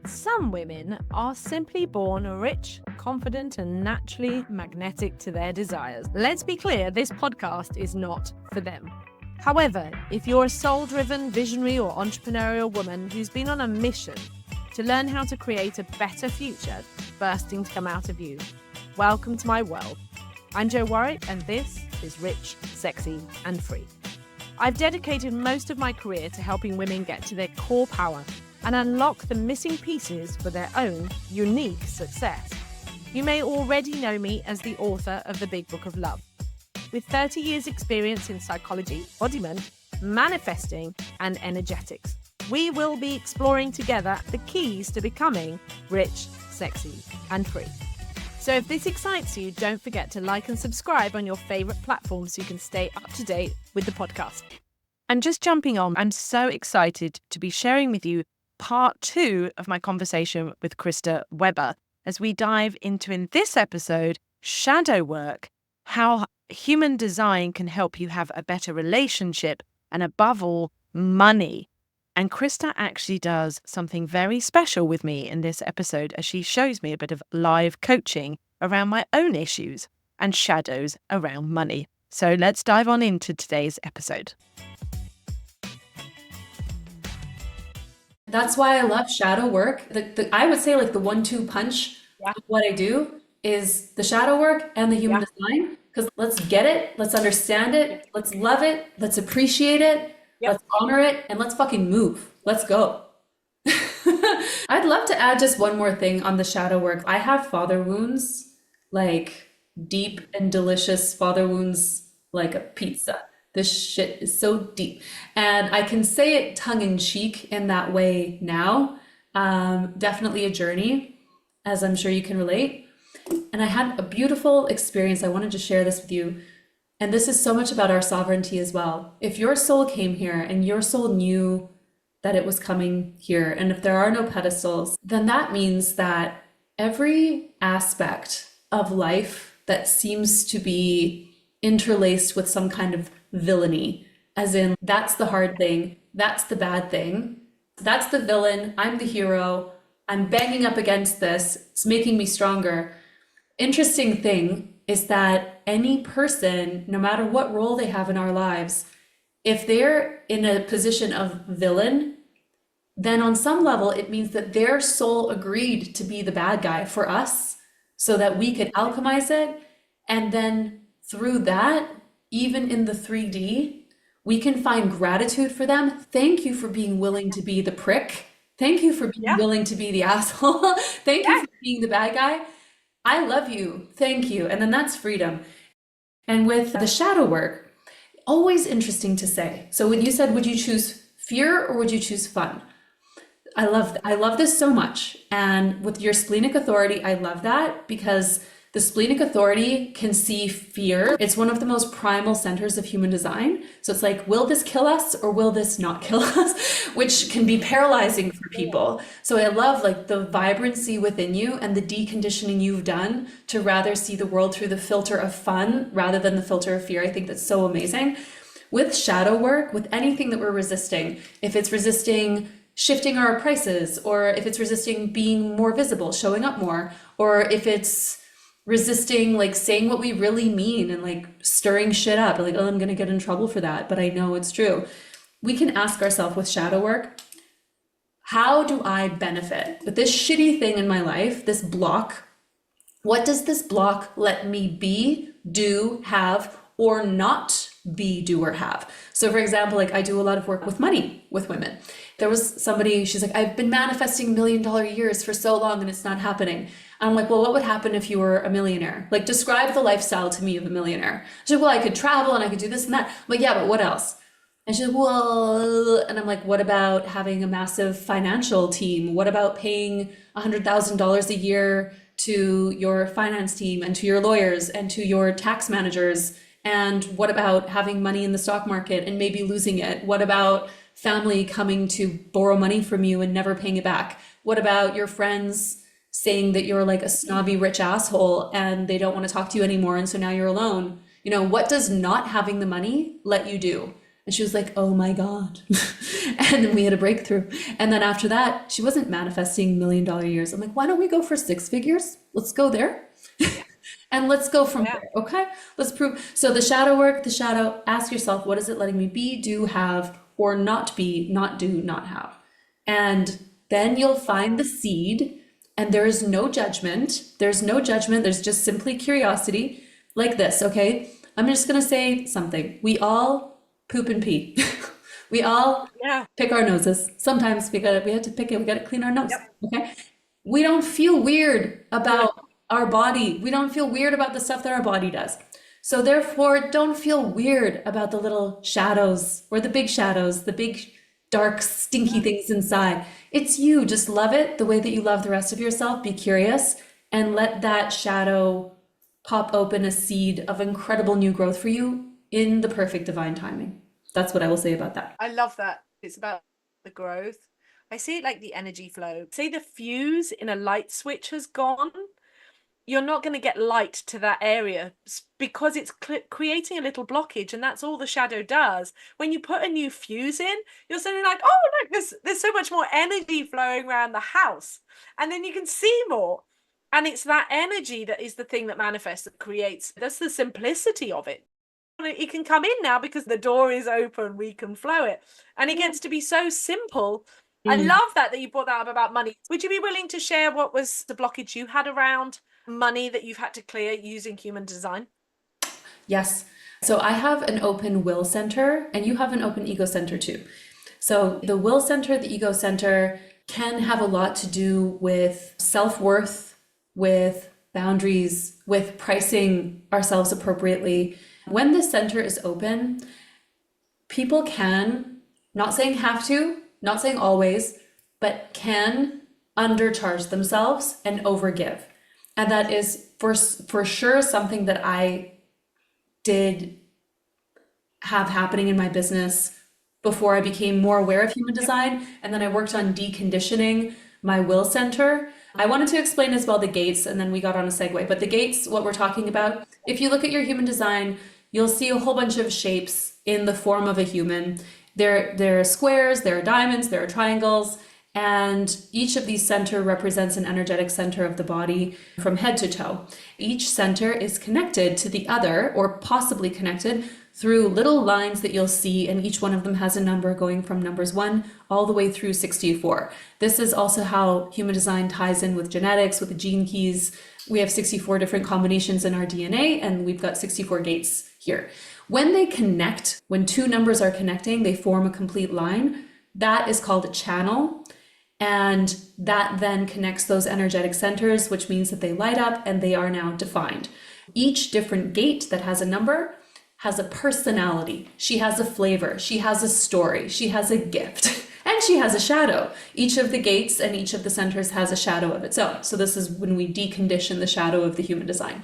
Some women are simply born rich, confident, and naturally magnetic to their desires. Let's be clear, this podcast is not for them. However, if you're a soul-driven, visionary, or entrepreneurial woman who's been on a mission to learn how to create a better future bursting to come out of you, welcome to my world. I'm Jo Warwick, and this is Rich, Sexy, and Free. I've dedicated most of my career to helping women get to their core power and unlock the missing pieces for their own unique success. You may already know me as the author of The Big Book of Love. With 30 years experience in psychology, embodiment, manifesting, and energetics, we will be exploring together the keys to becoming rich, sexy, and free. So if this excites you, don't forget to like and subscribe on your favorite platform so you can stay up to date with the podcast. And just jumping on, I'm so excited to be sharing with you part 2 of my conversation with Krista Weber as we dive into, in this episode, shadow work, how human design can help you have a better relationship and, above all, money. And Krista actually does something very special with me in this episode as she shows me a bit of live coaching around my own issues and shadows around money. So let's dive on into today's episode. That's why I love shadow work. I would say like the 1-2 punch of what I do is the shadow work and the human design. Because let's get it, let's understand it, let's love it, let's appreciate it, let's honor it, and let's fucking move. Let's go. I'd love to add just one more thing on the shadow work. I have father wounds, like deep and delicious father wounds, like a pizza. This shit is so deep. And I can say it tongue in cheek in that way now. Definitely a journey, as I'm sure you can relate. And I had a beautiful experience. I wanted to share this with you. And this is so much about our sovereignty as well. If your soul came here and your soul knew that it was coming here, and if there are no pedestals, then that means that every aspect of life that seems to be interlaced with some kind of villainy, as in that's the hard thing, that's the bad thing, that's the villain, I'm the hero, I'm banging up against this, it's making me stronger. Interesting thing is that any person, no matter what role they have in our lives, if they're in a position of villain, then on some level it means that their soul agreed to be the bad guy for us so that we could alchemize it, and then through that, even in the 3D, we can find gratitude for them. Thank you for being willing to be the prick. Thank you for being willing to be the asshole. Thank you for being the bad guy. I love you. Thank you. And then that's freedom. And with the shadow work, always interesting to say. So when you said, would you choose fear or would you choose fun? I love this so much. And with your splenic authority, I love that because the splenic authority can see fear. It's one of the most primal centers of human design. So it's like, will this kill us or will this not kill us? Which can be paralyzing for people. So I love like the vibrancy within you and the deconditioning you've done to rather see the world through the filter of fun rather than the filter of fear. I think that's so amazing. With shadow work, with anything that we're resisting, if it's resisting shifting our prices, or if it's resisting being more visible, showing up more, or if it's resisting like saying what we really mean and like stirring shit up, like, oh, I'm gonna get in trouble for that, but I know it's true. We can ask ourselves with shadow work, how do I benefit with this shitty thing in my life, this block? What does this block let me be, do, have, or not be, do, or have? So for example, like I do a lot of work with money with women. There was somebody, she's like, I've been manifesting $1 million years for so long and it's not happening. I'm like, well, what would happen if you were a millionaire? Like, describe the lifestyle to me of a millionaire. She's like, well, I could travel and I could do this and that. I'm like, yeah, but what else? And she's like, well, and I'm like, what about having a massive financial team? What about paying $100,000 a year to your finance team and to your lawyers and to your tax managers? And what about having money in the stock market and maybe losing it? What about family coming to borrow money from you and never paying it back? What about your friends saying that you're like a snobby rich asshole and they don't want to talk to you anymore and so now you're alone? You know, what does not having the money let you do? And she was like, oh my God. And then we had a breakthrough. And then after that, she wasn't manifesting $1 million years. I'm like, why don't we go for 6 figures? Let's go there. And let's go from there. Okay. Let's prove. So the shadow work, the shadow, ask yourself, what is it letting me be, do, have, or not be, not do, not have? And then you'll find the seed, and there is no judgment. There's no judgment. There's just simply curiosity, like this. Okay. I'm just going to say something. We all poop and pee. We all pick our noses. Sometimes we have to pick it. We got to clean our nose. Okay. We don't feel weird about our body. We don't feel weird about the stuff that our body does. So therefore, don't feel weird about the little shadows or the big shadows, the big dark, stinky things inside. It's you. Just love it the way that you love the rest of yourself. Be curious and let that shadow pop open a seed of incredible new growth for you in the perfect divine timing. That's what I will say about that. I love that. It's about the growth. I see it like the energy flow. Say the fuse in a light switch has gone. You're not going to get light to that area because it's creating a little blockage, and that's all the shadow does. When you put a new fuse in, you're suddenly like, oh, look, there's so much more energy flowing around the house, and then you can see more. And it's that energy that is the thing that manifests, that creates. That's the simplicity of it. It can come in now because the door is open, we can flow it, and it gets to be so simple. I love that you brought that up about money. Would you be willing to share what was the blockage you had around money that you've had to clear using human design? Yes. So I have an open will center, and you have an open ego center too. So the will center, the ego center can have a lot to do with self-worth, with boundaries, with pricing ourselves appropriately. When the center is open, people can, not saying have to, not saying always, but can undercharge themselves and overgive. And that is for sure something that I did have happening in my business before I became more aware of human design. And then I worked on deconditioning my will center. I wanted to explain as well the gates, and then we got on a segue. But the gates, what we're talking about, if you look at your human design, you'll see a whole bunch of shapes in the form of a human. There are squares, there are diamonds, there are triangles, and each of these center represents an energetic center of the body from head to toe. Each center is connected to the other, or possibly connected, through little lines that you'll see, and each one of them has a number going from numbers 1 all the way through 64. This is also how human design ties in with genetics, with the gene keys. We have 64 different combinations in our DNA, and we've got 64 gates here. When they connect, when two numbers are connecting, they form a complete line. That is called a channel. And that then connects those energetic centers, which means that they light up and they are now defined. Each different gate that has a number has a personality. She has a flavor. She has a story. She has a gift. And she has a shadow. Each of the gates and each of the centers has a shadow of its own. So this is when we decondition the shadow of the human design.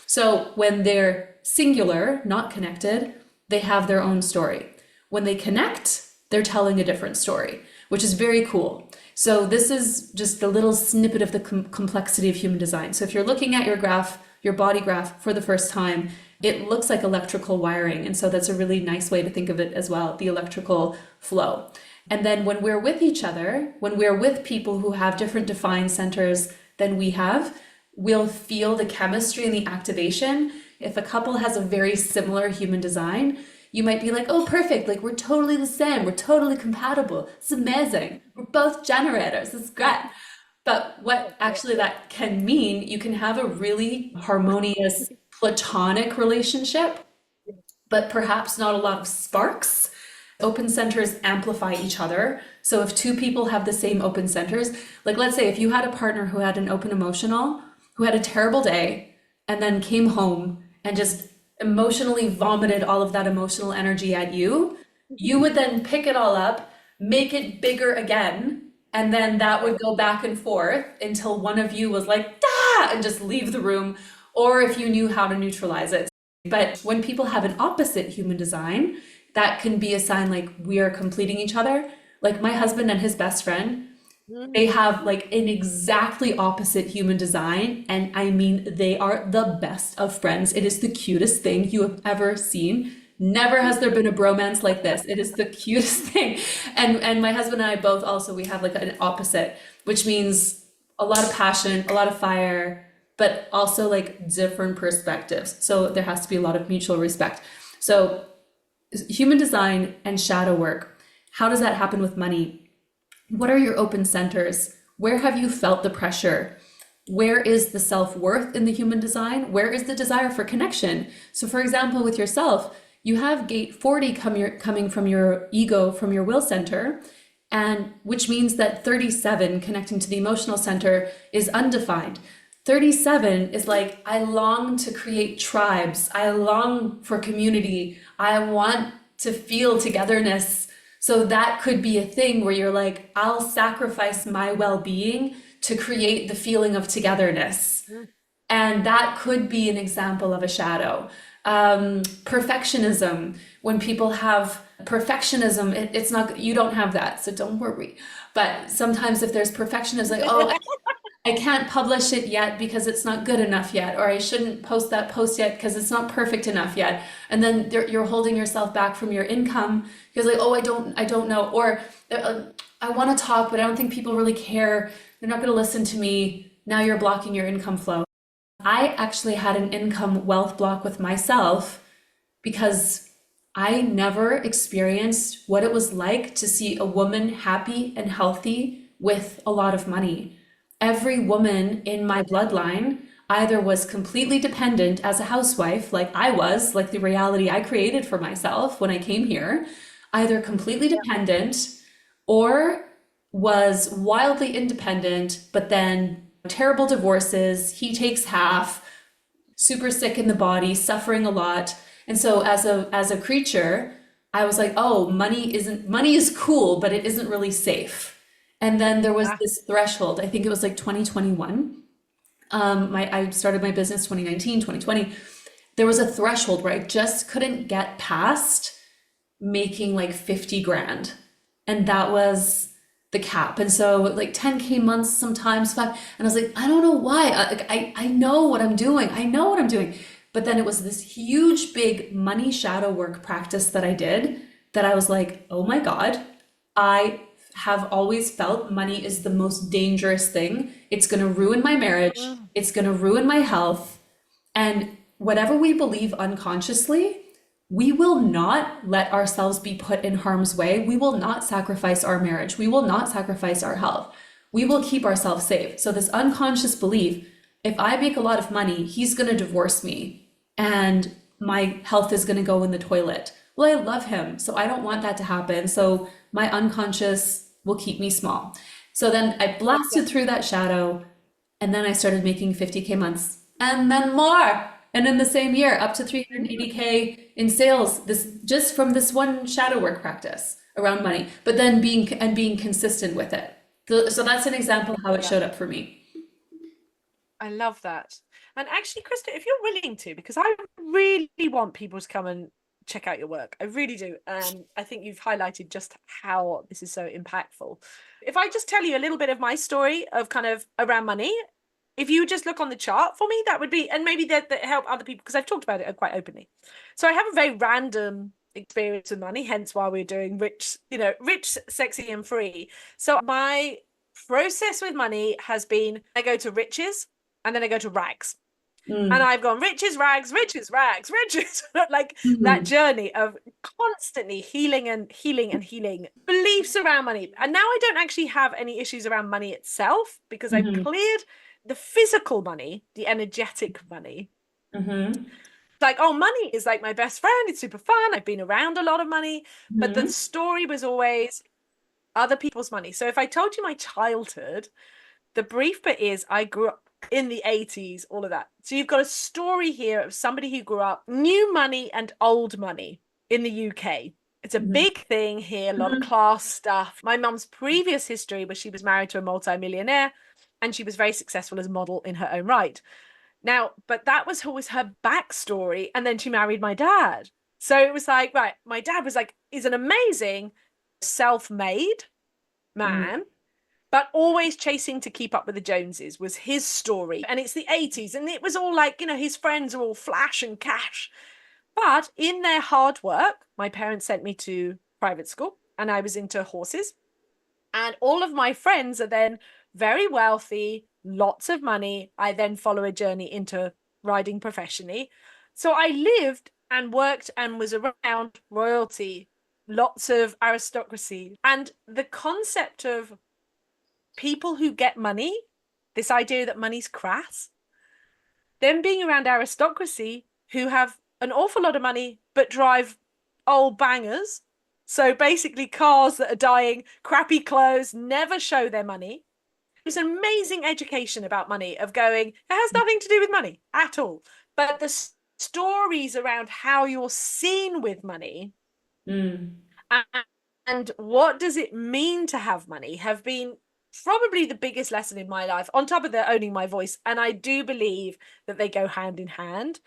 So when they're singular, not connected, they have their own story. When they connect, they're telling a different story, which is very cool. So this is just a little snippet of the complexity of human design. So if you're looking at your graph, your body graph for the first time, it looks like electrical wiring. And so that's a really nice way to think of it as well, the electrical flow. And then when we're with each other, when we're with people who have different defined centers than we have, we'll feel the chemistry and the activation. If a couple has a very similar human design, you might be like, oh, perfect. Like, we're totally the same. We're totally compatible. It's amazing. We're both generators. It's great. But what actually that can mean, you can have a really harmonious platonic relationship, but perhaps not a lot of sparks. Open centers amplify each other. So if two people have the same open centers, like let's say if you had a partner who had an open emotional, who had a terrible day, and then came home and just emotionally vomited all of that emotional energy at you, you would then pick it all up, make it bigger again, and then that would go back and forth until one of you was like, "Dah!" and just leave the room, or if you knew how to neutralize it. But when people have an opposite human design, that can be a sign like we are completing each other. Like my husband and his best friend, they have like an exactly opposite human design. And I mean, they are the best of friends. It is the cutest thing you have ever seen. Never has there been a bromance like this. It is the cutest thing. And my husband and I both also, we have like an opposite, which means a lot of passion, a lot of fire, but also like different perspectives. So there has to be a lot of mutual respect. So human design and shadow work, how does that happen with money? What are your open centers? Where have you felt the pressure? Where is the self-worth in the human design? Where is the desire for connection? So for example, with yourself, you have gate 40 coming from your ego, from your will center, and which means that 37, connecting to the emotional center, is undefined. 37 is like, I long to create tribes. I long for community. I want to feel togetherness. So that could be a thing where you're like, I'll sacrifice my well-being to create the feeling of togetherness. And that could be an example of a shadow. Perfectionism, when people have perfectionism, it's not, you don't have that, so don't worry. But sometimes if there's perfectionism, like, oh, I can't publish it yet because it's not good enough yet, or I shouldn't post that post yet because it's not perfect enough yet. And then you're holding yourself back from your income because like, oh, I don't know, or I want to talk, but I don't think people really care. They're not going to listen to me. Now you're blocking your income flow. I actually had an income wealth block with myself because I never experienced what it was like to see a woman happy and healthy with a lot of money. Every woman in my bloodline either was completely dependent as a housewife, like I was, like the reality I created for myself when I came here, either completely dependent or was wildly independent, but then terrible divorces, he takes half, super sick in the body, suffering a lot. And so as a creature, I was like, oh, money is cool, but it isn't really safe. And then there was this threshold. I think it was like 2021. I started my business 2019, 2020. There was a threshold where I just couldn't get past making like 50 grand. And that was the cap. And so like 10K months sometimes, five, and I was like, I don't know why. I know what I'm doing. I know what I'm doing. But then it was this huge, big money shadow work practice that I did that I was like, oh my God, I have always felt money is the most dangerous thing. It's going to ruin my marriage. It's going to ruin my health. And whatever we believe unconsciously, we will not let ourselves be put in harm's way. We will not sacrifice our marriage. We will not sacrifice our health. We will keep ourselves safe. So this unconscious belief, if I make a lot of money, he's going to divorce me and my health is going to go in the toilet. Well, I love him, so I don't want that to happen. So my unconscious will keep me small. So then I blasted through that shadow, and then I started making 50K months and then more. And in the same year, up to 380K in sales, this just from this one shadow work practice around money, but then being consistent with it. So that's an example of how it showed up for me. I love that. And actually, Krista, if you're willing to, because I really want people to come and check out your work. I really do. I think you've highlighted just how this is so impactful. If I just tell you a little bit of my story of kind of around money, if you just look on the chart for me, that would be, and maybe that help other people, because I've talked about it quite openly. So I have a very random experience with money, hence why we're doing rich, rich, sexy, and free. So my process with money has been, I go to riches and then I go to rags. And I've gone riches, rags, riches, rags, riches, like that journey of constantly healing and healing and healing beliefs around money. And now I don't actually have any issues around money itself because I've cleared the physical money, the energetic money. Like, oh, money is like my best friend. It's super fun. I've been around a lot of money, but the story was always other people's money. So if I told you my childhood, the brief bit is I grew up in the 80s, all of that. So you've got a story here of somebody who grew up new money and old money in the UK. It's a big thing here, a lot of class stuff. My mum's previous history was she was married to a multi-millionaire and she was very successful as a model in her own right. Now, but that was always her backstory. And then she married my dad. So it was like, right, my dad was like, is an amazing self-made man, but always chasing to keep up with the Joneses was his story. And it's the 80s. And it was all like, his friends are all flash and cash. But in their hard work, my parents sent me to private school and I was into horses. And all of my friends are then very wealthy, lots of money. I then follow a journey into riding professionally. So I lived and worked and was around royalty, lots of aristocracy. And the concept of people who get money, this idea that money's crass, then being around aristocracy who have an awful lot of money but drive old bangers. So basically, cars that are dying, crappy clothes, never show their money. It's an amazing education about money, of going, it has nothing to do with money at all. But the stories around how you're seen with money and what does it mean to have money have been probably the biggest lesson in my life, on top of the owning my voice. And I do believe that they go hand in hand.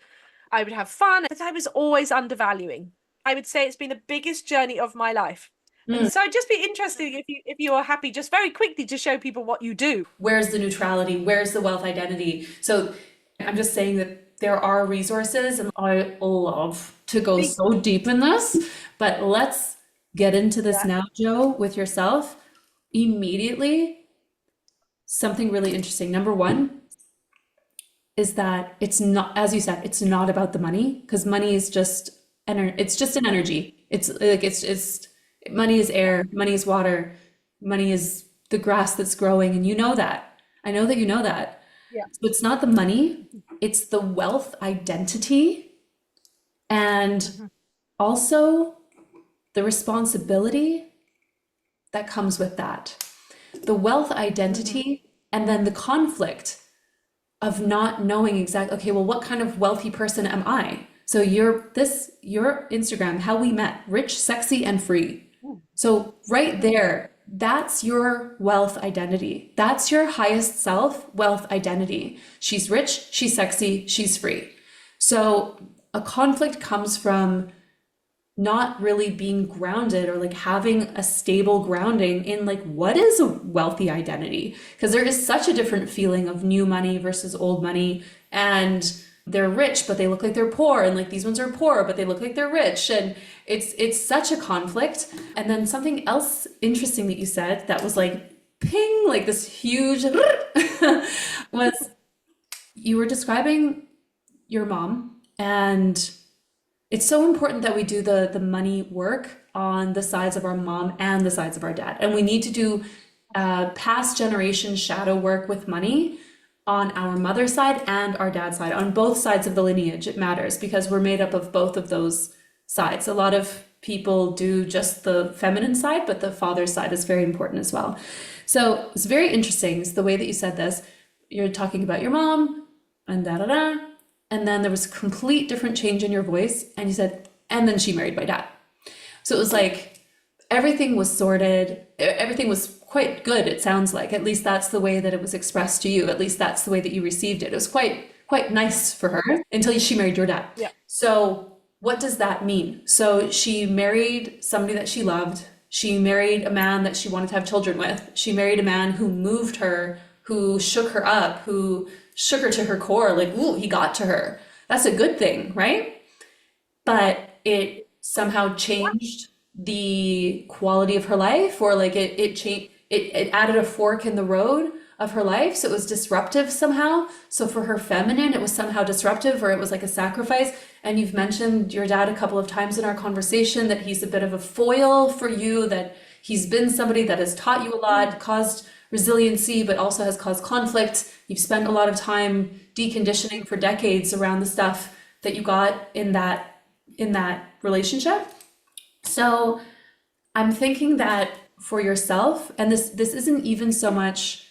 I would have fun, but I was always undervaluing. I would say it's been the biggest journey of my life. And so I'd just be interested if you are happy, just very quickly to show people what you do. Where's the neutrality? Where's the wealth identity? So I'm just saying that there are resources, and I love to go so deep in this, but let's get into this now, Jo, with yourself. Immediately, something really interesting. Number one is that it's not, as you said, it's not about the money, because money is just it's just an energy. It's like it's money is air, money is water, money is the grass that's growing, and you know that. I know that you know that. Yeah. So it's not the money, it's the wealth identity, and also the responsibility that comes with that. The wealth identity, and then the conflict of not knowing exactly, okay, well, what kind of wealthy person am I? So your Instagram, how we met, rich, sexy, and free. So right there, that's your wealth identity. That's your highest self wealth identity. She's rich, she's sexy, she's free. So a conflict comes from not really being grounded, or like having a stable grounding in like, what is a wealthy identity? Because there is such a different feeling of new money versus old money, and they're rich but they look like they're poor, and like these ones are poor but they look like they're rich, and it's such a conflict. And then something else interesting that you said that was like ping, like this huge was, you were describing your mom, and it's so important that we do the money work on the sides of our mom and the sides of our dad. And we need to do past generation shadow work with money on our mother's side and our dad's side, on both sides of the lineage. It matters because we're made up of both of those sides. A lot of people do just the feminine side, but the father's side is very important as well. So it's very interesting, is the way that you said this. You're talking about your mom and da da da. And then there was a complete different change in your voice, and you said, and then she married my dad. So it was like everything was sorted, everything was quite good, it sounds like. At least that's the way that it was expressed to you. At least that's the way that you received it. It was quite nice for her until she married your dad. Yeah. So what does that mean? So she married somebody that she loved. She married a man that she wanted to have children with. She married a man who moved her, who shook her up, who shook her to her core, like, ooh, he got to her. That's a good thing, right? But it somehow changed the quality of her life, or like it changed, it added a fork in the road of her life. So it was disruptive somehow. So for her feminine, it was somehow disruptive, or it was like a sacrifice. And you've mentioned your dad a couple of times in our conversation, that he's a bit of a foil for you, that he's been somebody that has taught you a lot, caused resiliency, but also has caused conflict. You've spent a lot of time deconditioning for decades around the stuff that you got in that relationship. So I'm thinking that for yourself, and this isn't even so much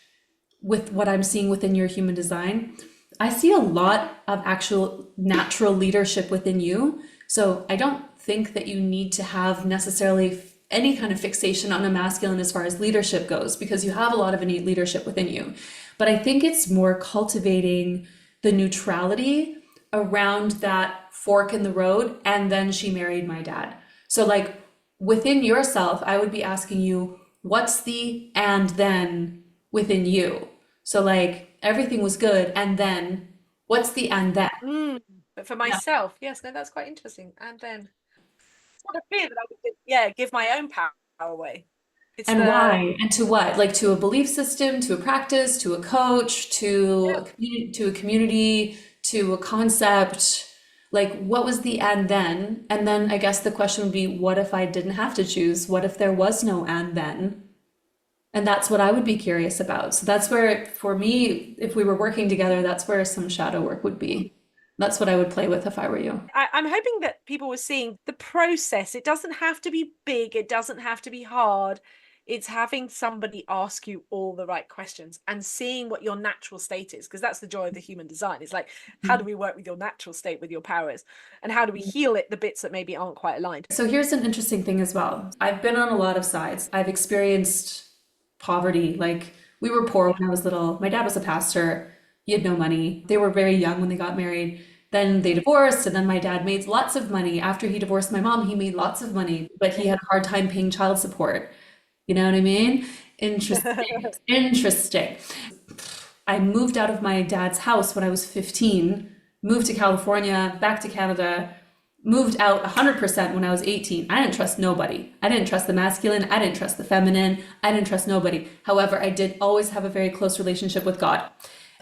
with what I'm seeing within your human design, I see a lot of actual natural leadership within you. So I don't think that you need to have necessarily any kind of fixation on a masculine as far as leadership goes, because you have a lot of innate leadership within you. But I think it's more cultivating the neutrality around that fork in the road. And then she married my dad. So like within yourself, I would be asking you, what's the and then within you? So like everything was good, and then what's the and then? But for Yeah. myself, yes, no, that's quite interesting. And then it's not a fear that I would, yeah, give my own power away. It's And the, why? And to what? Like to a belief system, to a practice, to a coach, yeah, to a community, to a concept. Like what was the and then? And then I guess the question would be, what if I didn't have to choose? What if there was no and then? And that's what I would be curious about. So that's where, for me, if we were working together, that's where some shadow work would be. That's what I would play with if I were you. I'm hoping that people were seeing the process. It doesn't have to be big, it doesn't have to be hard. It's having somebody ask you all the right questions and seeing what your natural state is, because that's the joy of the human design. It's like, how do we work with your natural state, with your powers, and how do we heal it, the bits that maybe aren't quite aligned? So here's an interesting thing as well. I've been on a lot of sides. I've experienced poverty. Like we were poor when I was little. My dad was a pastor. He had no money. They were very young when they got married. Then they divorced, and then my dad made lots of money. After he divorced my mom, he made lots of money, but he had a hard time paying child support. You know what I mean? Interesting. Interesting. I moved out of my dad's house when I was 15, moved to California, back to Canada, moved out 100% when I was 18. I didn't trust nobody. I didn't trust the masculine. I didn't trust the feminine. I didn't trust nobody. However, I did always have a very close relationship with God.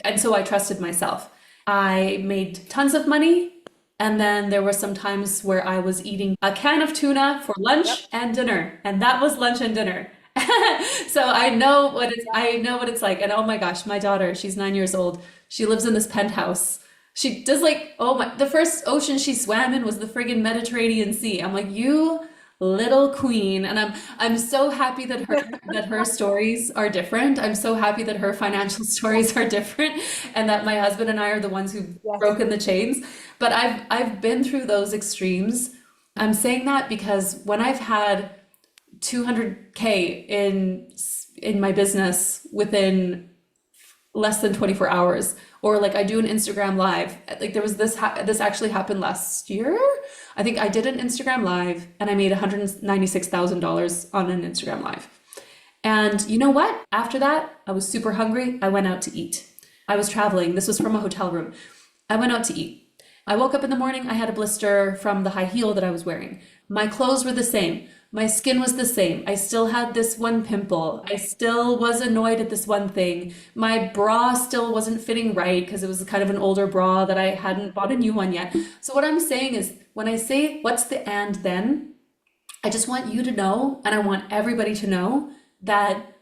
And so I trusted myself. I made tons of money. And then there were some times where I was eating a can of tuna for Yep. lunch and dinner. And that was lunch and dinner. So I know what it's like. And oh my gosh, my daughter, she's 9 years old. She lives in this penthouse. She does like, oh my, the first ocean she swam in was the friggin' Mediterranean Sea. I'm like, you little queen. And I'm so happy that her stories are different. I'm so happy that her financial stories are different and that my husband and I are the ones who've Yes. broken the chains. But I've been through those extremes. I'm saying that because when I've had 200K in my business within less than 24 hours, or like I do an Instagram live, like there was this actually happened last year. I think I did an Instagram live and I made $196,000 on an Instagram live. And you know what? After that, I was super hungry. I went out to eat. I was traveling. This was from a hotel room. I went out to eat. I woke up in the morning. I had a blister from the high heel that I was wearing. My clothes were the same. My skin was the same. I still had this one pimple. I still was annoyed at this one thing. My bra still wasn't fitting right because it was kind of an older bra that I hadn't bought a new one yet. So what I'm saying is when I say what's the and then, I just want you to know, and I want everybody to know that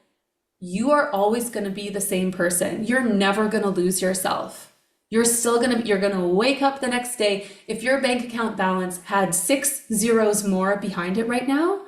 you are always going to be the same person. You're never going to lose yourself. You're going to wake up the next day. If your bank account balance had 6 zeros more behind it right now,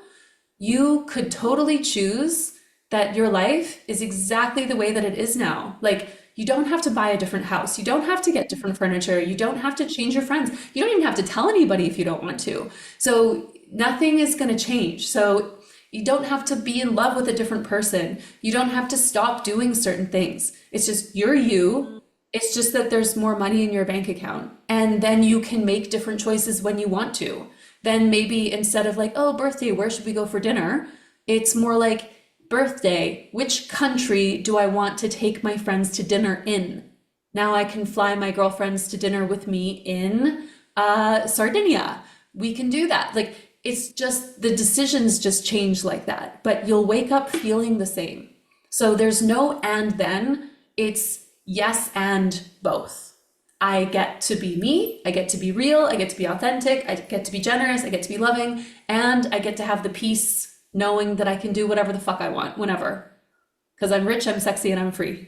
you could totally choose that your life is exactly the way that it is now. Like, you don't have to buy a different house. You don't have to get different furniture. You don't have to change your friends. You don't even have to tell anybody if you don't want to. So, nothing is going to change. So, you don't have to be in love with a different person. You don't have to stop doing certain things. It's just you're you. It's just that there's more money in your bank account. And then you can make different choices when you want to. Then maybe instead of like, oh, birthday, where should we go for dinner? It's more like, birthday, which country do I want to take my friends to dinner in? Now I can fly my girlfriends to dinner with me in Sardinia. We can do that. Like, it's just the decisions just change like that, but you'll wake up feeling the same. So there's no and then, it's yes and both. I get to be me, I get to be real, I get to be authentic, I get to be generous, I get to be loving, and I get to have the peace knowing that I can do whatever the fuck I want, whenever. Because I'm rich, I'm sexy, and I'm free.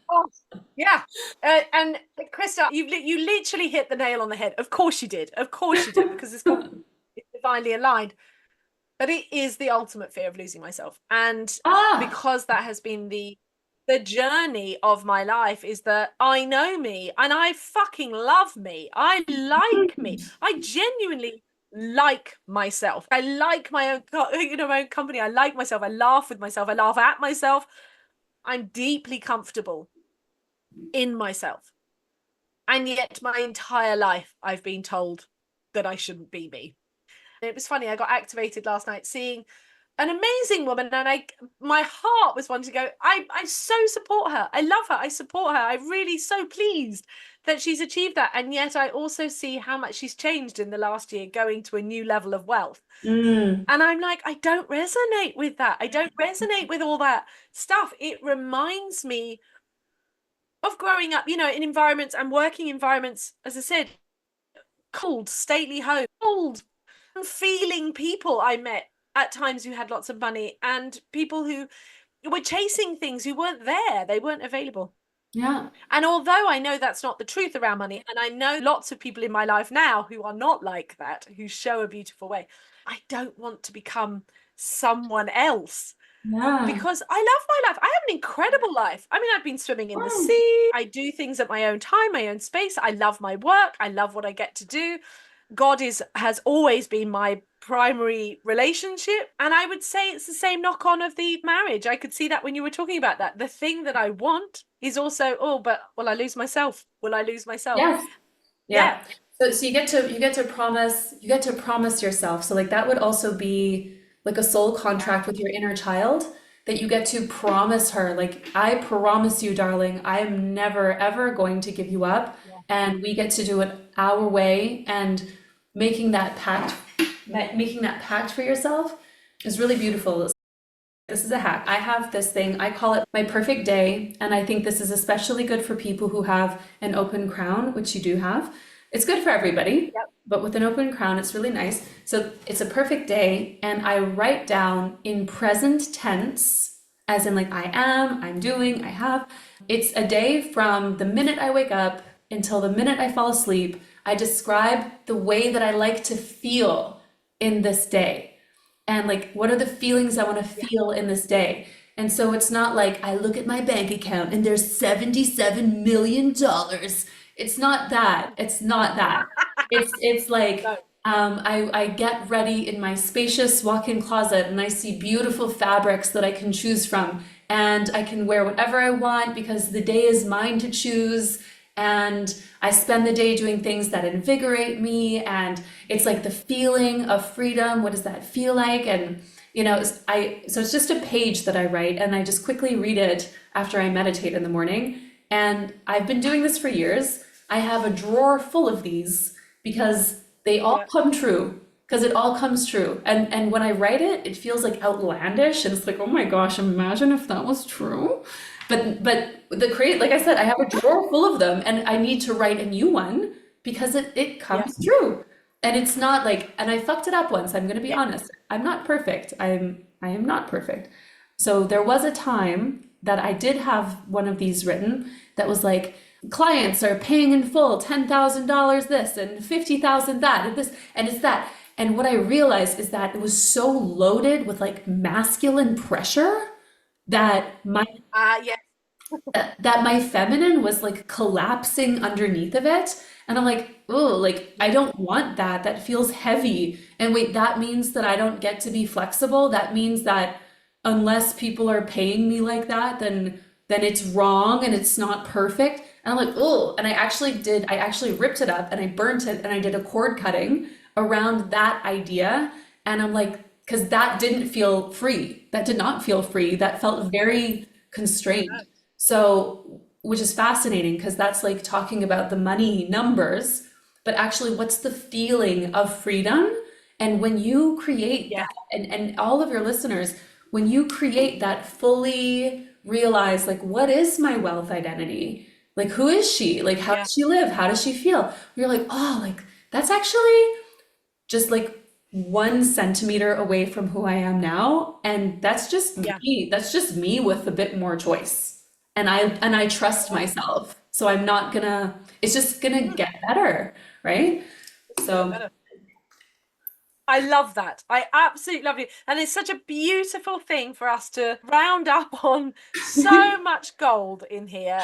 Oh, yeah. And Krista, you literally hit the nail on the head. Of course you did. Of course you did, because this conversation is divinely aligned. But it is the ultimate fear of losing myself. And Ah! because that has been the journey of my life, is that I know me and I fucking love me. I like me. I genuinely like myself. I like my own, my own company. I like myself. I laugh with myself. I laugh at myself. I'm deeply comfortable in myself. And yet my entire life I've been told that I shouldn't be me. And it was funny, I got activated last night seeing an amazing woman, and my heart was wanting to go, I so support her. I love her. I support her. I'm really so pleased that she's achieved that. And yet I also see how much she's changed in the last year, going to a new level of wealth. Mm. And I'm like, I don't resonate with that. I don't resonate with all that stuff. It reminds me of growing up, in environments and working environments, as I said, cold, stately home, cold, feeling people I met at times who had lots of money, and people who were chasing things who weren't there. They weren't available. Yeah. And although I know that's not the truth around money, and I know lots of people in my life now who are not like that, who show a beautiful way, I don't want to become someone else. Yeah. Because I love my life. I have an incredible life. I mean, I've been swimming in the sea. I do things at my own time, my own space. I love my work. I love what I get to do. God has always been my primary relationship. And I would say it's the same knock on of the marriage. I could see that when you were talking about that. The thing that I want is also, oh, but will I lose myself? Will I lose myself? Yes. Yeah. Yeah. So you get to promise yourself. So like that would also be like a soul contract with your inner child that you get to promise her, like, I promise you, darling, I am never ever going to give you up. Yeah. And we get to do it our way, and making that pact, making that pact for yourself is really beautiful. This is a hack. I have this thing, I call it my perfect day, and I think this is especially good for people who have an open crown, which you do have. It's good for everybody, Yep. but with an open crown, it's really nice. So it's a perfect day, and I write down in present tense, as in like I am, I'm doing, I have. It's a day from the minute I wake up until the minute I fall asleep. I describe the way that I like to feel in this day, and like what are the feelings I want to feel in this day. And so it's not like I look at my bank account and there's $77 million. It's not that. It's not that. It's like No. I get ready in my spacious walk-in closet and I see beautiful fabrics that I can choose from, and I can wear whatever I want because the day is mine to choose. And I spend the day doing things that invigorate me, and it's like the feeling of freedom. What does that feel like? And so it's just a page that I write, and I just quickly read it after I meditate in the morning. And I've been doing this for years. I have a drawer full of these because they all come true. Because it all comes true. And when I write it, it feels like outlandish, and it's like, oh my gosh, imagine if that was true. But like I said, I have a drawer full of them, and I need to write a new one because it comes true. And it's not like, and I fucked it up once, I'm gonna be honest. I'm not perfect. I am not perfect. So there was a time that I did have one of these written that was like, clients are paying in full $10,000 this and 50,000 that and this and it's that. And what I realized is that it was so loaded with like masculine pressure that Yeah. that my feminine was like collapsing underneath of it. And I'm like, oh, like I don't want that. That feels heavy. And wait, that means that I don't get to be flexible. That means that unless people are paying me like that, then it's wrong and it's not perfect. And I'm like, oh, and I actually ripped it up and I burnt it and I did a cord cutting around that idea. And I'm like, because that didn't feel free. That did not feel free. That felt very constrained. So, which is fascinating because that's like talking about the money numbers, but actually, what's the feeling of freedom? And when you create that, and all of your listeners, when you create that, fully realize like, what is my wealth identity? Like, who is she? Like, how does she live? How does she feel? You're like, oh, like that's actually just like 1 centimeter away from who I am now. And that's just me. That's just me with a bit more choice. And I trust myself. So I'm not gonna, it's just gonna get better, right? So I love that. I absolutely love you. And it's such a beautiful thing for us to round up on so much gold in here.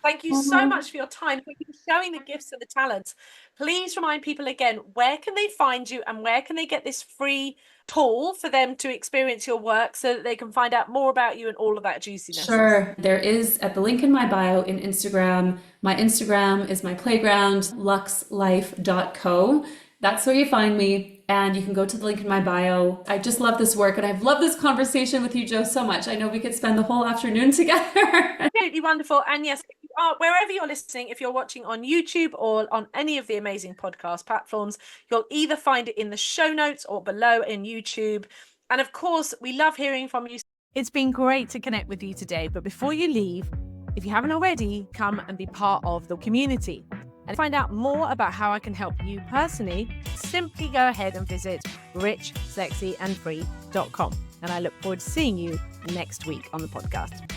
Thank you so much for your time. Thank you for showing the gifts and the talents. Please remind people again, where can they find you and where can they get this free tool for them to experience your work so that they can find out more about you and all of that juiciness? Sure. There is at the link in my bio in Instagram. My Instagram is my playground, luxelife.co. That's where you find me. and you can go to the link in my bio. I just love this work, and I've loved this conversation with you, Jo, so much. I know we could spend the whole afternoon together. Absolutely wonderful. And yes, if you are, wherever you're listening, if you're watching on YouTube or on any of the amazing podcast platforms, you'll either find it in the show notes or below in YouTube. And of course, we love hearing from you. It's been great to connect with you today. But before you leave, if you haven't already, come and be part of the community. And find out more about how I can help you personally, simply go ahead and visit richsexyandfree.com. And I look forward to seeing you next week on the podcast.